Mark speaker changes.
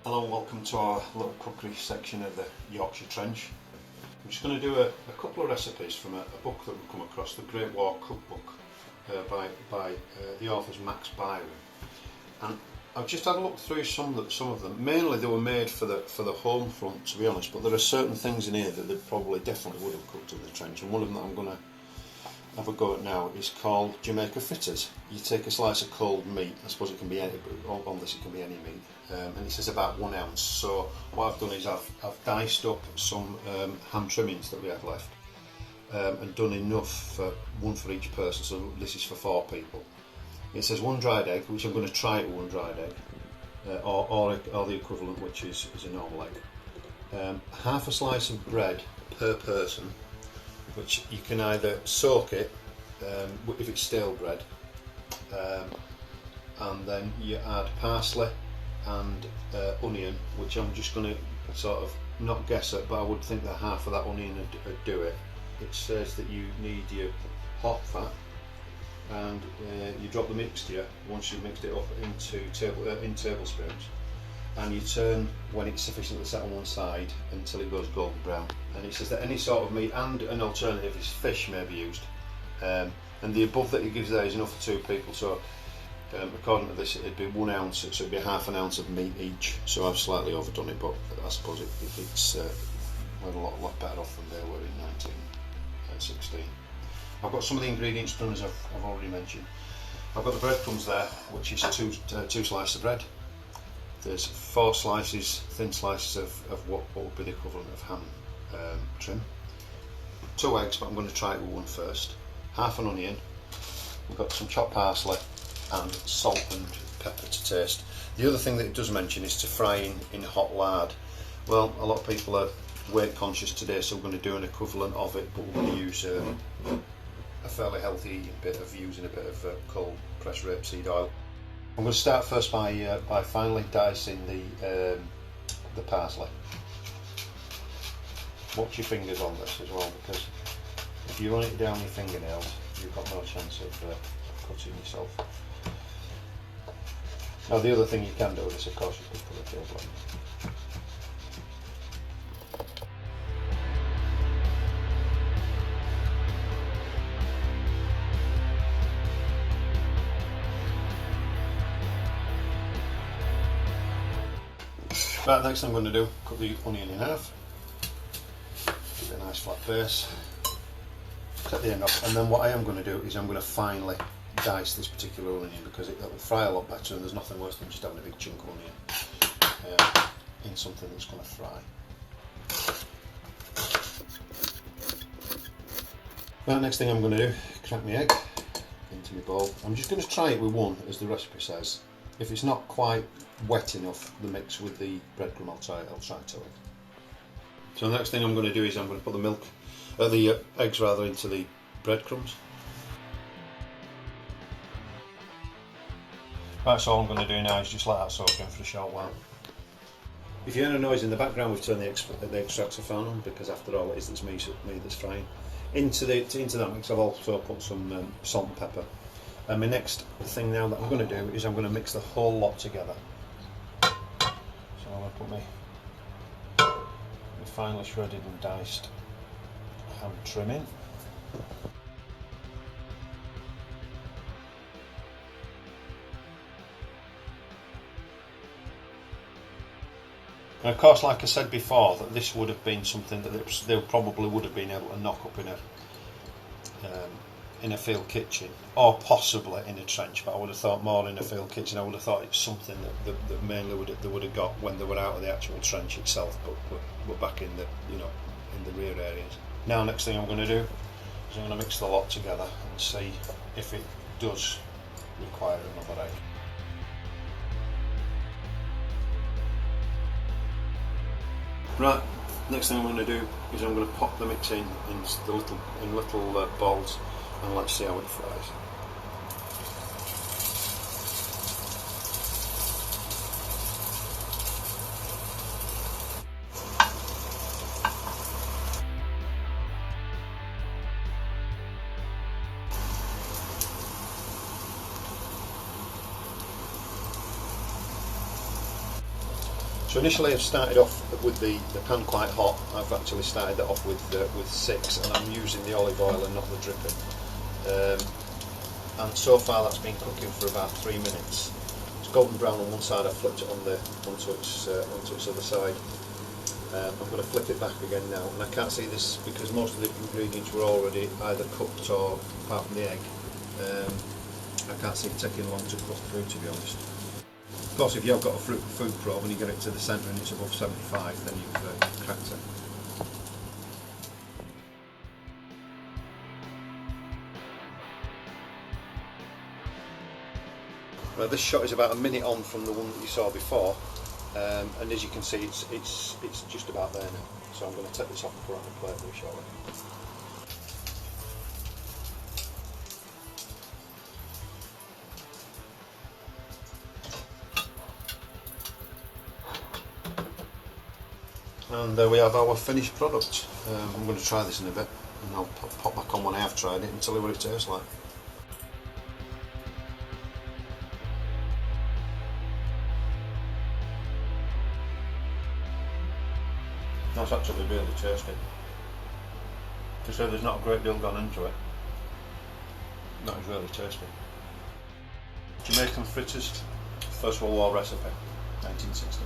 Speaker 1: Hello and welcome to our little cookery section of the Yorkshire Trench. I'm just going to do a couple of recipes from a book that we've come across, the Great War Cookbook by the author's Max Byron. And I've just had a look through some of them. Mainly they were made for the Homefront, to be honest, but there are certain things in here that they probably definitely would have cooked in the trench, and one of them that I'm going to have a go at now is called Jamaica Fritters. You take a slice of cold meat, I suppose it can be any, but on this it can be any meat, and it says about 1 ounce. So what I've done is I've diced up some ham trimmings that we had left, and done enough for one for each person, so this is for 4 people. It says 1 dried egg, which I'm going to try at 1 dried egg, or the equivalent, which is a normal egg. Half a slice of bread per person, which you can either soak it if it's stale bread, and then you add parsley and onion, which I'm just going to sort of not guess at, but I would think that half of that onion would do it. It says that you need your hot fat, and you drop the mixture once you've mixed it up into tablespoons, and you turn when it's sufficiently set on one side until it goes golden brown. And it says that any sort of meat, and an alternative is fish, may be used. And the above that it gives there is enough for 2 people, so according to this it'd be 1 ounce, so it'd be ½ an ounce of meat each. So I've slightly overdone it, but I suppose it's we're a lot better off than they were in 1916. I've got some of the ingredients done, as I've already mentioned. I've got the breadcrumbs there, which is two slices of bread. There's 4 slices, thin slices of what would be the equivalent of ham trim. 2 eggs, but I'm going to try it with 1 first. Half an onion. We've got some chopped parsley and salt and pepper to taste. The other thing that it does mention is to fry in hot lard. Well, a lot of people are weight conscious today, so we're going to do an equivalent of it, but we're going to use a fairly healthy eating bit of using a bit of cold pressed rapeseed oil. I'm going to start first by finely dicing the parsley. Watch your fingers on this as well, because if you run it down your fingernails, you've got no chance of cutting yourself. Now the other thing you can do with this, of course, you can put a table on. Right, next thing I'm going to do, cut the onion in half, give it a nice flat base, cut the end off, and then what I am going to do is I'm going to finely dice this particular onion, because it will fry a lot better, and there's nothing worse than just having a big chunk of onion in something that's going to fry. Right, next thing I'm going to do, crack my egg into my bowl. I'm just going to try it with 1, as the recipe says. If it's not quite wet enough, the mix with the breadcrumb, I'll try to it. So the next thing I'm going to do is I'm going to put the eggs into the breadcrumbs. Right, so all I'm going to do now is just let that soak in for a short while. If you hear a noise in the background, we've turned the extractor fan on, because after all it's me that's frying. Into that mix I've also put some salt and pepper. And my next thing now that I'm going to do is I'm going to mix the whole lot together. So I'm going to put my finely shredded and diced ham trim in. And of course, like I said before, that this would have been something that they probably would have been able to knock up in a field kitchen, or possibly in a trench, but I would have thought more in a field kitchen. I would have thought it's something that mainly they would have got when they were out of the actual trench itself, but we're back in the in the rear areas. Now next thing I'm going to do is I'm going to mix the lot together and see if it does require another egg. Right, next thing I'm going to do is I'm going to pop the mix in little balls, and let's see how it fries. So initially I've started off with the pan quite hot. I've actually started that off with 6, and I'm using the olive oil and not the dripping. And so far that's been cooking for about 3 minutes. It's golden brown on one side. I've flipped it onto its other side. I'm going to flip it back again now, and I can't see this because most of the ingredients were already either cooked or, apart from the egg, I can't see it taking long to cook through, to be honest. Of course, if you've got a food probe and you get it to the centre and it's above 75, then you've cracked it. Well, this shot is about a minute on from the one that you saw before, and as you can see, it's just about there now. So I'm going to take this off and put it on the plate very shortly. And there we have our finished product. I'm going to try this in a bit, and I'll pop back on when I have tried it and tell you what it tastes like. That's actually really tasty. To say there's not a great deal gone into it, that is really tasty. Jamaica Fritters, First World War recipe, 1960.